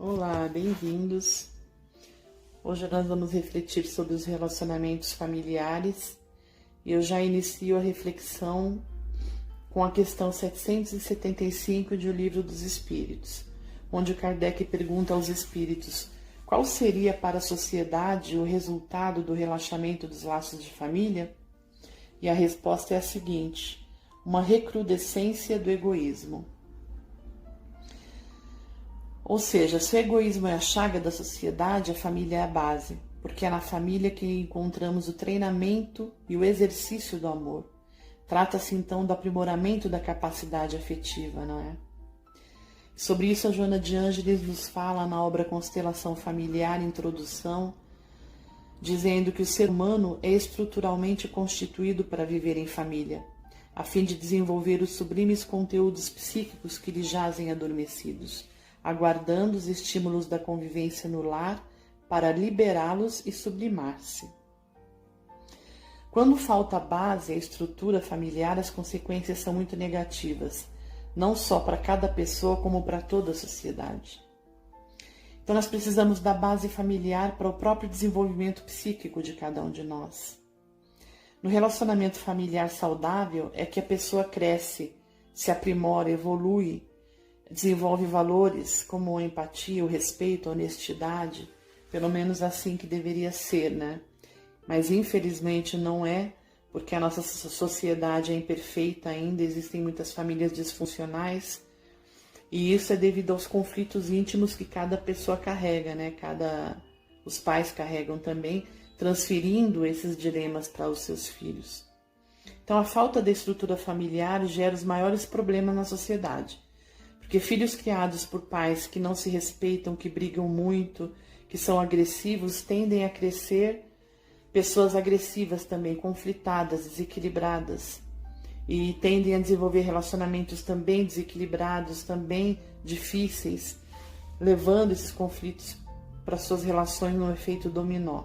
Olá, bem-vindos. Hoje nós vamos refletir sobre os relacionamentos familiares e eu já inicio a reflexão com a questão 775 de O Livro dos Espíritos, onde Kardec pergunta aos espíritos qual seria para a sociedade o resultado do relaxamento dos laços de família? E a resposta é a seguinte: uma recrudescência do egoísmo. Ou seja, se o egoísmo é a chaga da sociedade, a família é a base, porque é na família que encontramos o treinamento e o exercício do amor. Trata-se então do aprimoramento da capacidade afetiva, não é? Sobre isso a Joana de Ângeles nos fala na obra Constelação Familiar, Introdução, dizendo que o ser humano é estruturalmente constituído para viver em família, a fim de desenvolver os sublimes conteúdos psíquicos que lhe jazem adormecidos, aguardando os estímulos da convivência no lar para liberá-los e sublimar-se. Quando falta a base, a estrutura familiar, as consequências são muito negativas, não só para cada pessoa, como para toda a sociedade. Então nós precisamos da base familiar para o próprio desenvolvimento psíquico de cada um de nós. No relacionamento familiar saudável é que a pessoa cresce, se aprimora, evolui, desenvolve valores como a empatia, o respeito, a honestidade, pelo menos assim que deveria ser, né? Mas infelizmente não é, porque a nossa sociedade é imperfeita ainda, existem muitas famílias disfuncionais, e isso é devido aos conflitos íntimos que cada pessoa carrega, né? Os pais carregam também, transferindo esses dilemas para os seus filhos. Então a falta de estrutura familiar gera os maiores problemas na sociedade. Porque filhos criados por pais que não se respeitam, que brigam muito, que são agressivos, tendem a crescer pessoas agressivas também, conflitadas, desequilibradas. E tendem a desenvolver relacionamentos também desequilibrados, também difíceis, levando esses conflitos para suas relações no efeito dominó.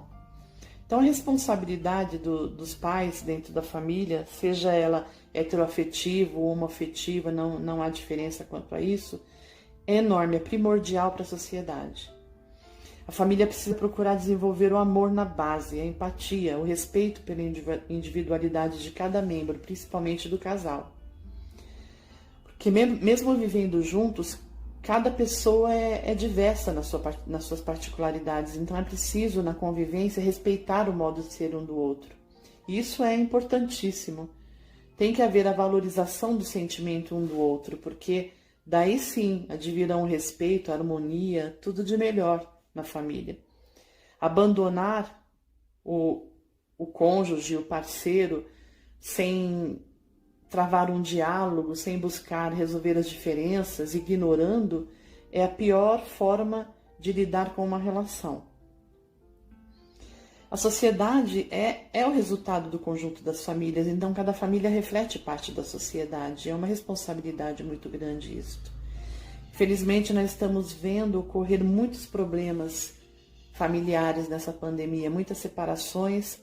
Então a responsabilidade dos pais dentro da família, seja ela heteroafetiva ou homoafetiva, não há diferença quanto a isso, é enorme, é primordial para a sociedade. A família precisa procurar desenvolver o amor na base, a empatia, o respeito pela individualidade de cada membro, principalmente do casal. Porque mesmo vivendo juntos, cada pessoa é diversa nas suas particularidades, então é preciso, na convivência, respeitar o modo de ser um do outro. E isso é importantíssimo. Tem que haver a valorização do sentimento um do outro, porque daí sim advirão o respeito, a harmonia, tudo de melhor na família. Abandonar o cônjuge, o parceiro, sem travar um diálogo, sem buscar resolver as diferenças, ignorando, é a pior forma de lidar com uma relação. A sociedade é o resultado do conjunto das famílias, então cada família reflete parte da sociedade. É uma responsabilidade muito grande isto. Felizmente nós estamos vendo ocorrer muitos problemas familiares nessa pandemia, muitas separações,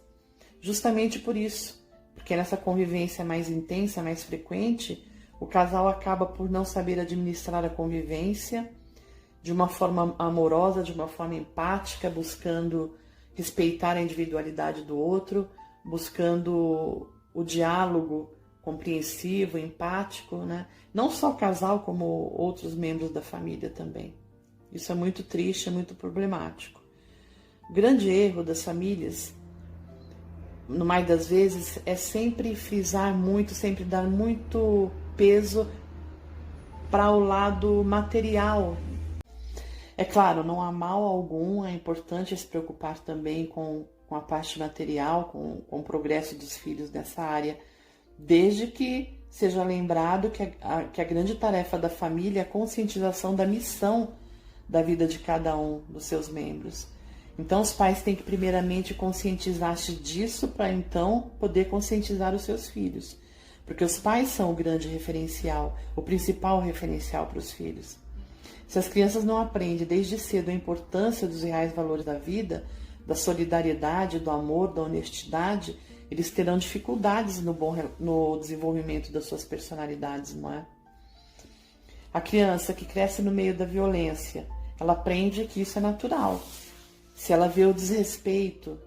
justamente por isso. Porque nessa convivência mais intensa, mais frequente, o casal acaba por não saber administrar a convivência de uma forma amorosa, de uma forma empática, buscando respeitar a individualidade do outro, buscando o diálogo compreensivo, empático, né? Não só o casal, como outros membros da família também. Isso é muito triste, é muito problemático. O grande erro das famílias, no mais das vezes, é sempre frisar muito, sempre dar muito peso para o lado material. É claro, não há mal algum, é importante se preocupar também com a parte material, com o progresso dos filhos nessa área, desde que seja lembrado que a grande tarefa da família é a conscientização da missão da vida de cada um dos seus membros. Então os pais têm que primeiramente conscientizar-se disso para então poder conscientizar os seus filhos. Porque os pais são o grande referencial, o principal referencial para os filhos. Se as crianças não aprendem desde cedo a importância dos reais valores da vida, da solidariedade, do amor, da honestidade, eles terão dificuldades no desenvolvimento das suas personalidades, não é? A criança que cresce no meio da violência, ela aprende que isso é natural. Se ela vê o desrespeito,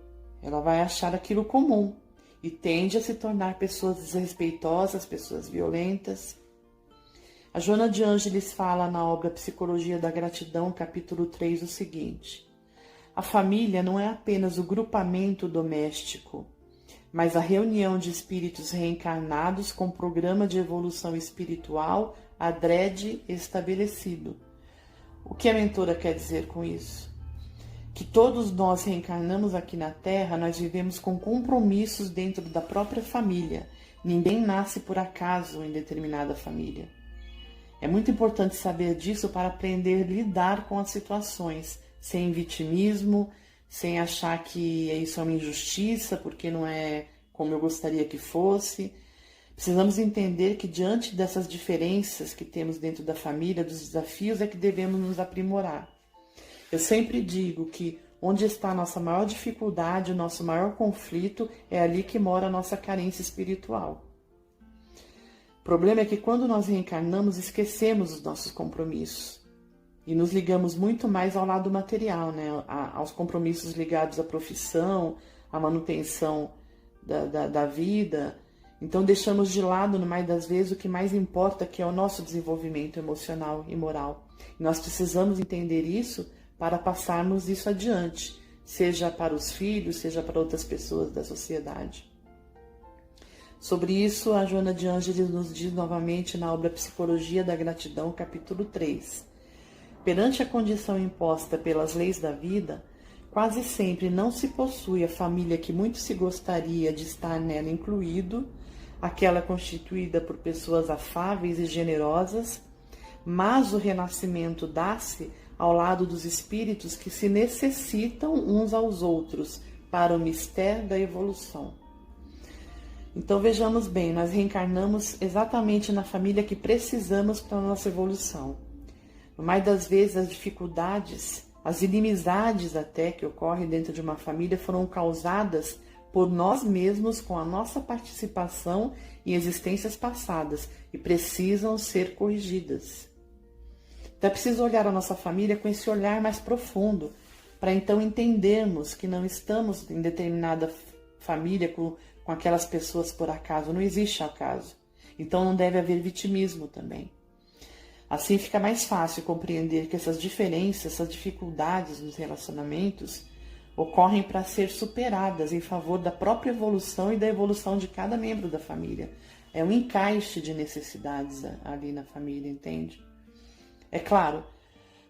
ela vai achar aquilo comum e tende a se tornar pessoas desrespeitosas, pessoas violentas. A Joana de Ângeles fala na obra Psicologia da Gratidão, capítulo 3, o seguinte: a família não é apenas o grupamento doméstico, mas a reunião de espíritos reencarnados com programa de evolução espiritual adrede estabelecido. O que a mentora quer dizer com isso? Que todos nós reencarnamos aqui na Terra, nós vivemos com compromissos dentro da própria família. Ninguém nasce por acaso em determinada família. É muito importante saber disso para aprender a lidar com as situações, sem vitimismo, sem achar que isso é uma injustiça, porque não é como eu gostaria que fosse. Precisamos entender que diante dessas diferenças que temos dentro da família, dos desafios, é que devemos nos aprimorar. Eu sempre digo que onde está a nossa maior dificuldade, o nosso maior conflito, é ali que mora a nossa carência espiritual. O problema é que quando nós reencarnamos, esquecemos os nossos compromissos e nos ligamos muito mais ao lado material, né? Aos compromissos ligados à profissão, à manutenção da vida. Então deixamos de lado, no mais das vezes, o que mais importa, que é o nosso desenvolvimento emocional e moral. E nós precisamos entender isso para passarmos isso adiante, seja para os filhos, seja para outras pessoas da sociedade. Sobre isso, a Joana de Ângeles nos diz novamente na obra Psicologia da Gratidão, capítulo 3. Perante a condição imposta pelas leis da vida, quase sempre não se possui a família que muito se gostaria de estar nela incluído, aquela constituída por pessoas afáveis e generosas, mas o renascimento dá-se ao lado dos espíritos que se necessitam uns aos outros para o mistério da evolução. Então vejamos bem, nós reencarnamos exatamente na família que precisamos para a nossa evolução. No mais das vezes, as dificuldades, as inimizades até que ocorrem dentro de uma família foram causadas por nós mesmos com a nossa participação em existências passadas e precisam ser corrigidas. Então é preciso olhar a nossa família com esse olhar mais profundo, para então entendermos que não estamos em determinada família com aquelas pessoas por acaso, não existe acaso. Então não deve haver vitimismo também. Assim fica mais fácil compreender que essas diferenças, essas dificuldades nos relacionamentos ocorrem para ser superadas em favor da própria evolução e da evolução de cada membro da família. É um encaixe de necessidades ali na família, entende? É claro,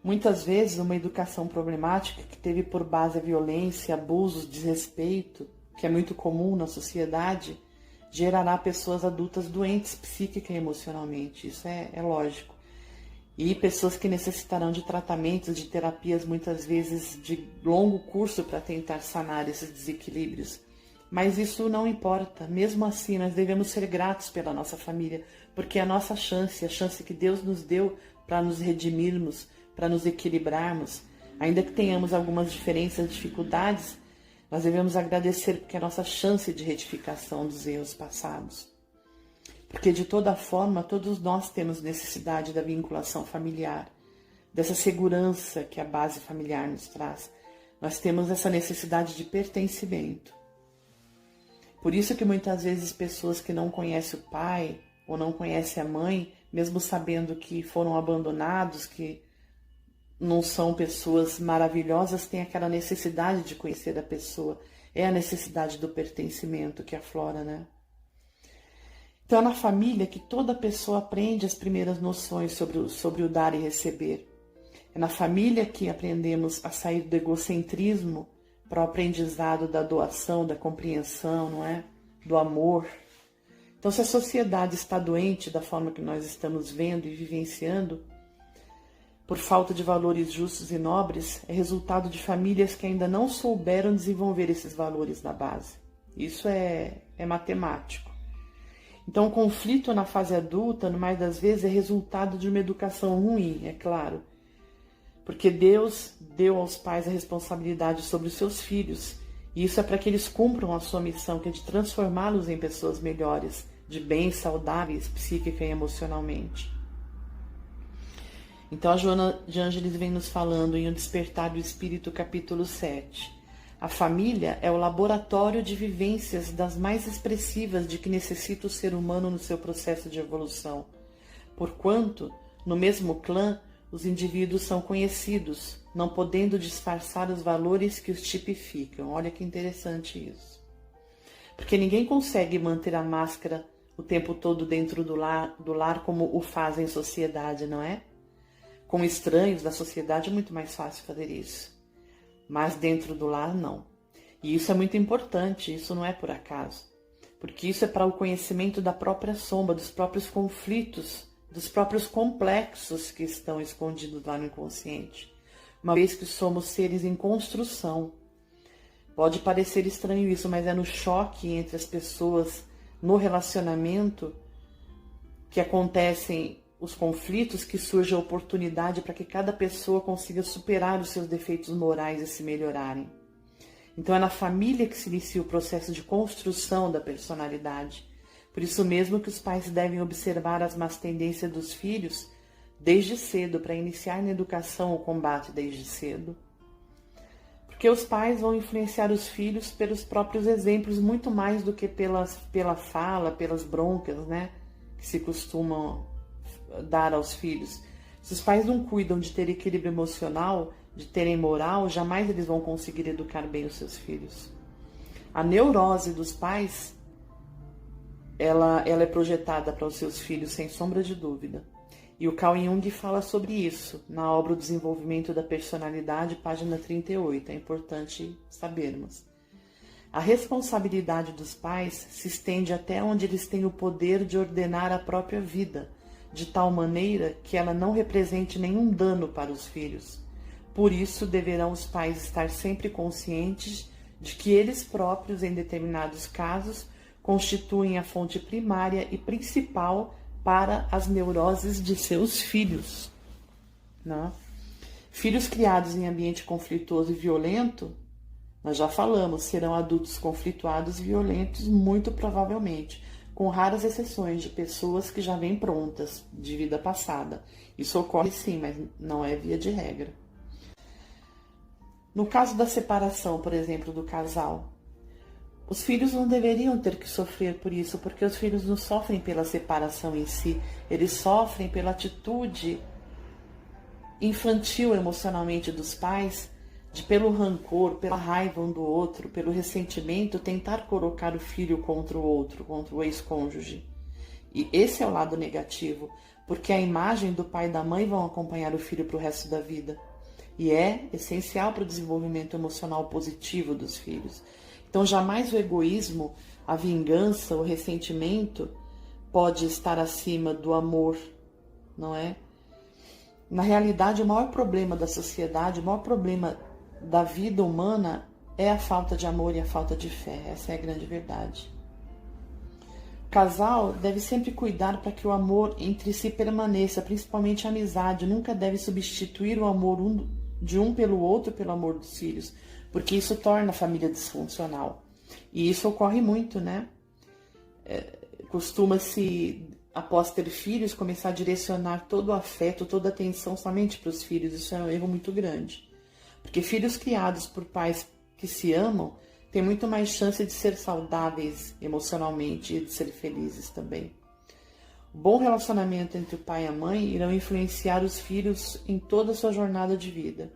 muitas vezes uma educação problemática que teve por base a violência, abusos, desrespeito, que é muito comum na sociedade, gerará pessoas adultas doentes psíquica e emocionalmente. Isso é lógico. E pessoas que necessitarão de tratamentos, de terapias, muitas vezes de longo curso para tentar sanar esses desequilíbrios. Mas isso não importa. Mesmo assim, nós devemos ser gratos pela nossa família, porque é a nossa chance, a chance que Deus nos deu para nos redimirmos, para nos equilibrarmos. Ainda que tenhamos algumas diferenças, dificuldades, nós devemos agradecer porque é a nossa chance de retificação dos erros passados. Porque de toda forma, todos nós temos necessidade da vinculação familiar, dessa segurança que a base familiar nos traz. Nós temos essa necessidade de pertencimento. Por isso que muitas vezes pessoas que não conhecem o pai ou não conhecem a mãe, mesmo sabendo que foram abandonados, que não são pessoas maravilhosas, têm aquela necessidade de conhecer a pessoa. É a necessidade do pertencimento que aflora, né? Então é na família que toda pessoa aprende as primeiras noções sobre o dar e receber. É na família que aprendemos a sair do egocentrismo para o aprendizado da doação, da compreensão, não é? Do amor. Então, se a sociedade está doente da forma que nós estamos vendo e vivenciando, por falta de valores justos e nobres, é resultado de famílias que ainda não souberam desenvolver esses valores na base. Isso é matemático. Então, o conflito na fase adulta, no mais das vezes, é resultado de uma educação ruim, é claro. Porque Deus deu aos pais a responsabilidade sobre os seus filhos, e isso é para que eles cumpram a sua missão, que é de transformá-los em pessoas melhores, de bem, saudáveis, psíquica e emocionalmente. Então a Joana de Ângeles vem nos falando em O Despertar do Espírito, capítulo 7. A família é o laboratório de vivências das mais expressivas de que necessita o ser humano no seu processo de evolução. Porquanto, no mesmo clã, os indivíduos são conhecidos, não podendo disfarçar os valores que os tipificam. Olha que interessante isso. Porque ninguém consegue manter a máscara o tempo todo dentro do lar como o faz em sociedade, não é? Com estranhos da sociedade é muito mais fácil fazer isso. Mas dentro do lar, não. E isso é muito importante, isso não é por acaso. Porque isso é para o conhecimento da própria sombra, dos próprios conflitos, dos próprios complexos que estão escondidos lá no inconsciente. Uma vez que somos seres em construção. Pode parecer estranho isso, mas é no choque entre as pessoas, no relacionamento, que acontecem os conflitos, que surge a oportunidade para que cada pessoa consiga superar os seus defeitos morais e se melhorarem. Então é na família que se inicia o processo de construção da personalidade. Por isso mesmo que os pais devem observar as más tendências dos filhos desde cedo, para iniciar na educação o combate desde cedo. Porque os pais vão influenciar os filhos pelos próprios exemplos, muito mais do que pela fala, pelas broncas, né, que se costumam dar aos filhos. Se os pais não cuidam de ter equilíbrio emocional, de terem moral, jamais eles vão conseguir educar bem os seus filhos. A neurose dos pais, ela é projetada para os seus filhos, sem sombra de dúvida. E o Carl Jung fala sobre isso na obra O Desenvolvimento da Personalidade, página 38. É importante sabermos. A responsabilidade dos pais se estende até onde eles têm o poder de ordenar a própria vida, de tal maneira que ela não represente nenhum dano para os filhos. Por isso, deverão os pais estar sempre conscientes de que eles próprios, em determinados casos, constituem a fonte primária e principal para as neuroses de seus filhos. Não? Filhos criados em ambiente conflituoso e violento, nós já falamos, serão adultos conflituados e violentos, muito provavelmente, com raras exceções de pessoas que já vêm prontas, de vida passada. Isso ocorre sim, mas não é via de regra. No caso da separação, por exemplo, do casal, os filhos não deveriam ter que sofrer por isso, porque os filhos não sofrem pela separação em si, eles sofrem pela atitude infantil emocionalmente dos pais, de pelo rancor, pela raiva um do outro, pelo ressentimento, tentar colocar o filho contra o outro, contra o ex-cônjuge. E esse é o lado negativo, porque a imagem do pai e da mãe vão acompanhar o filho para o resto da vida. E é essencial para o desenvolvimento emocional positivo dos filhos. Então, jamais o egoísmo, a vingança, o ressentimento pode estar acima do amor, não é? Na realidade, o maior problema da sociedade, o maior problema da vida humana é a falta de amor e a falta de fé. Essa é a grande verdade. O casal deve sempre cuidar para que o amor entre si permaneça, principalmente a amizade. Nunca deve substituir o amor de um pelo outro pelo amor dos filhos, porque isso torna a família disfuncional. E isso ocorre muito, né? Costuma-se, após ter filhos, começar a direcionar todo o afeto, toda a atenção somente para os filhos. Isso é um erro muito grande. Porque filhos criados por pais que se amam têm muito mais chance de ser saudáveis emocionalmente e de ser felizes também. O bom relacionamento entre o pai e a mãe irão influenciar os filhos em toda a sua jornada de vida.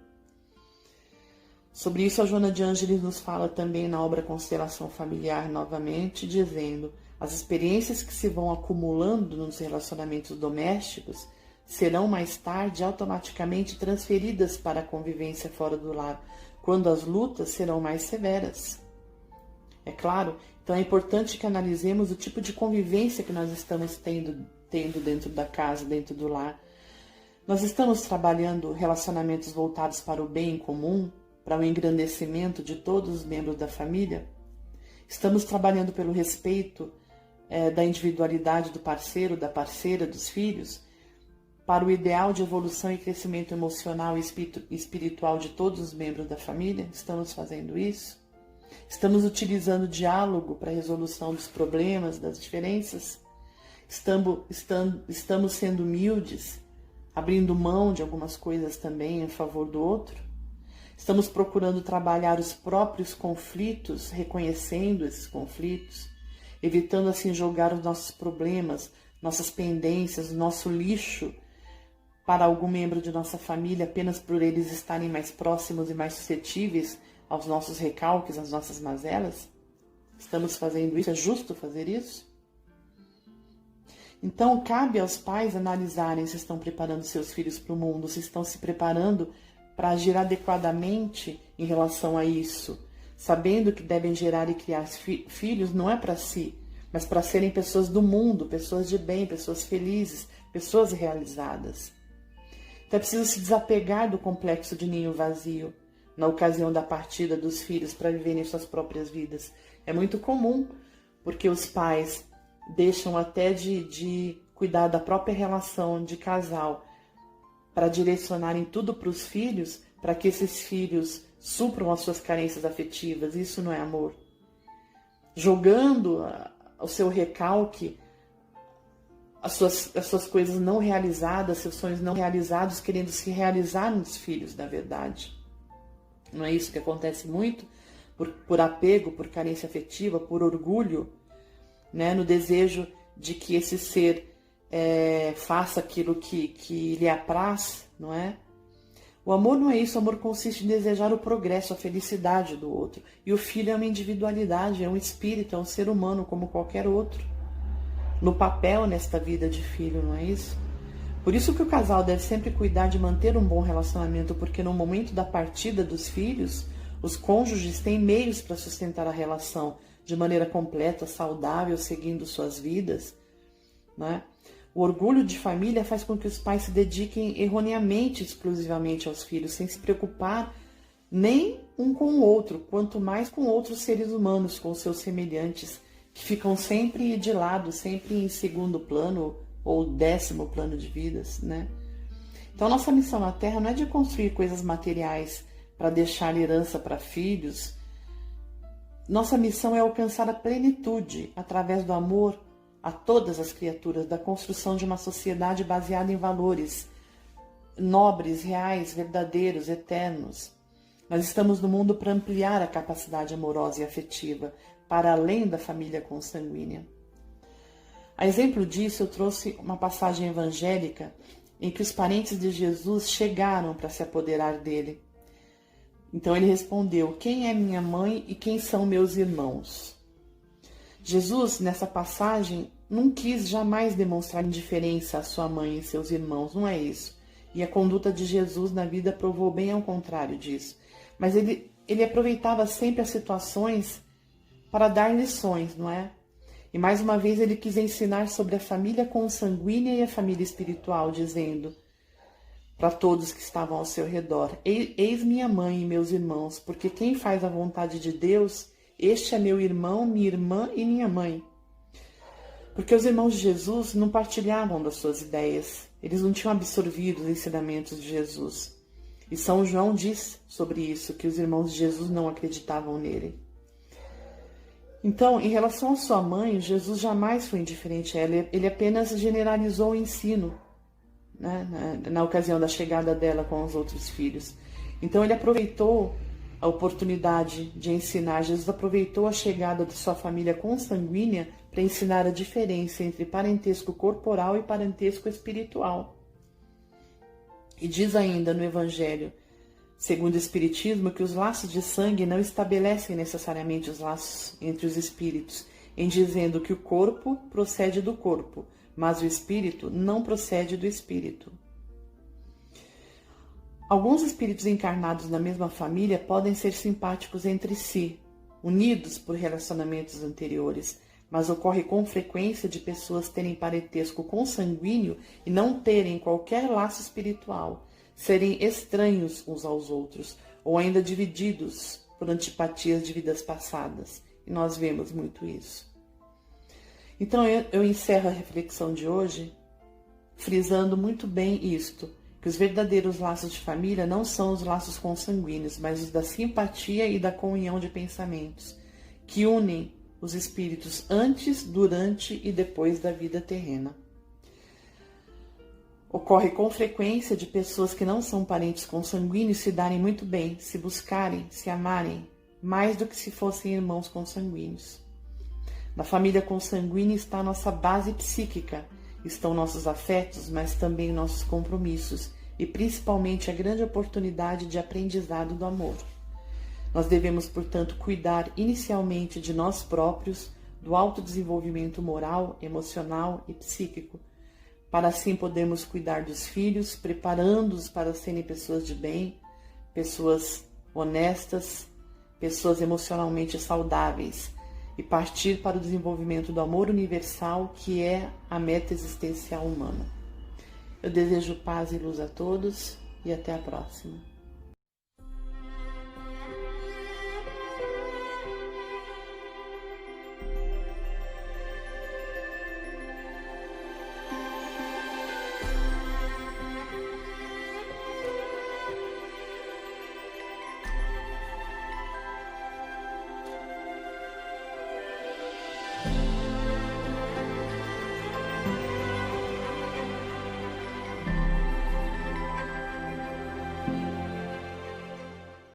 Sobre isso, a Joana de Ângeles nos fala também na obra Constelação Familiar, novamente, dizendo: as experiências que se vão acumulando nos relacionamentos domésticos serão mais tarde automaticamente transferidas para a convivência fora do lar, quando as lutas serão mais severas. É claro, então é importante que analisemos o tipo de convivência que nós estamos tendo dentro da casa, dentro do lar. Nós estamos trabalhando relacionamentos voltados para o bem comum, para o engrandecimento de todos os membros da família? Estamos trabalhando pelo respeito da individualidade do parceiro, da parceira, dos filhos, para o ideal de evolução e crescimento emocional e espiritual de todos os membros da família? Estamos fazendo isso? Estamos utilizando o diálogo para a resolução dos problemas, das diferenças? Estamos sendo humildes abrindo mão de algumas coisas também em favor do outro? Estamos procurando trabalhar os próprios conflitos, reconhecendo esses conflitos, evitando assim jogar os nossos problemas, nossas pendências, nosso lixo para algum membro de nossa família apenas por eles estarem mais próximos e mais suscetíveis aos nossos recalques, às nossas mazelas? Estamos fazendo isso? É justo fazer isso? Então, cabe aos pais analisarem se estão preparando seus filhos para o mundo, se estão se preparando para agir adequadamente em relação a isso, sabendo que devem gerar e criar filhos não é para si, mas para serem pessoas do mundo, pessoas de bem, pessoas felizes, pessoas realizadas. Então é preciso se desapegar do complexo de ninho vazio na ocasião da partida dos filhos para viverem suas próprias vidas. É muito comum, porque os pais deixam até de cuidar da própria relação de casal para direcionarem tudo para os filhos, para que esses filhos supram as suas carências afetivas. Isso não é amor. Jogando o seu recalque, as suas coisas não realizadas, seus sonhos não realizados, querendo se realizar nos filhos, na verdade. Não é isso que acontece muito? Por apego, por carência afetiva, por orgulho, né? No desejo de que esse ser faça aquilo que lhe apraz, não é? O amor não é isso, o amor consiste em desejar o progresso, a felicidade do outro. E o filho é uma individualidade, é um espírito, é um ser humano como qualquer outro. No papel nesta vida de filho, não é isso? Por isso que o casal deve sempre cuidar de manter um bom relacionamento, porque no momento da partida dos filhos, os cônjuges têm meios para sustentar a relação de maneira completa, saudável, seguindo suas vidas, né? O orgulho de família faz com que os pais se dediquem erroneamente, exclusivamente aos filhos, sem se preocupar nem um com o outro, quanto mais com outros seres humanos, com seus semelhantes, que ficam sempre de lado, sempre em segundo plano ou 10º plano de vidas, né? Então, nossa missão na Terra não é de construir coisas materiais para deixar herança para filhos. Nossa missão é alcançar a plenitude através do amor a todas as criaturas, da construção de uma sociedade baseada em valores nobres, reais, verdadeiros, eternos. Nós estamos no mundo para ampliar a capacidade amorosa e afetiva, para além da família consanguínea. A exemplo disso, eu trouxe uma passagem evangélica em que os parentes de Jesus chegaram para se apoderar dele. Então ele respondeu: quem é minha mãe e quem são meus irmãos? Jesus, nessa passagem, não quis jamais demonstrar indiferença à sua mãe e seus irmãos, não é isso. E a conduta de Jesus na vida provou bem ao contrário disso. Mas ele aproveitava sempre as situações para dar lições, não é? E mais uma vez ele quis ensinar sobre a família consanguínea e a família espiritual, dizendo para todos que estavam ao seu redor: eis minha mãe e meus irmãos, porque quem faz a vontade de Deus, este é meu irmão, minha irmã e minha mãe. Porque os irmãos de Jesus não partilhavam das suas ideias, eles não tinham absorvido os ensinamentos de Jesus. E São João diz sobre isso, que os irmãos de Jesus não acreditavam nele. Então, em relação à sua mãe, Jesus jamais foi indiferente a ela, ele apenas generalizou o ensino, né, na ocasião da chegada dela com os outros filhos. Então ele aproveitou a oportunidade de ensinar, Jesus aproveitou a chegada de sua família consanguínea para ensinar a diferença entre parentesco corporal e parentesco espiritual. E diz ainda no Evangelho, segundo o Espiritismo, que os laços de sangue não estabelecem necessariamente os laços entre os espíritos, em dizendo que o corpo procede do corpo, mas o espírito não procede do espírito. Alguns espíritos encarnados na mesma família podem ser simpáticos entre si, unidos por relacionamentos anteriores, mas ocorre com frequência de pessoas terem parentesco consanguíneo e não terem qualquer laço espiritual, serem estranhos uns aos outros, ou ainda divididos por antipatias de vidas passadas. E nós vemos muito isso. Então eu encerro a reflexão de hoje frisando muito bem isto, que os verdadeiros laços de família não são os laços consanguíneos, mas os da simpatia e da comunhão de pensamentos, que unem os espíritos antes, durante e depois da vida terrena. Ocorre com frequência de pessoas que não são parentes consanguíneos se darem muito bem, se buscarem, se amarem, mais do que se fossem irmãos consanguíneos. Na família consanguínea está a nossa base psíquica, estão nossos afetos, mas também nossos compromissos e principalmente a grande oportunidade de aprendizado do amor. Nós devemos, portanto, cuidar inicialmente de nós próprios, do autodesenvolvimento moral, emocional e psíquico, para assim podermos cuidar dos filhos, preparando-os para serem pessoas de bem, pessoas honestas, pessoas emocionalmente saudáveis e partir para o desenvolvimento do amor universal, que é a meta existencial humana. Eu desejo paz e luz a todos e até a próxima.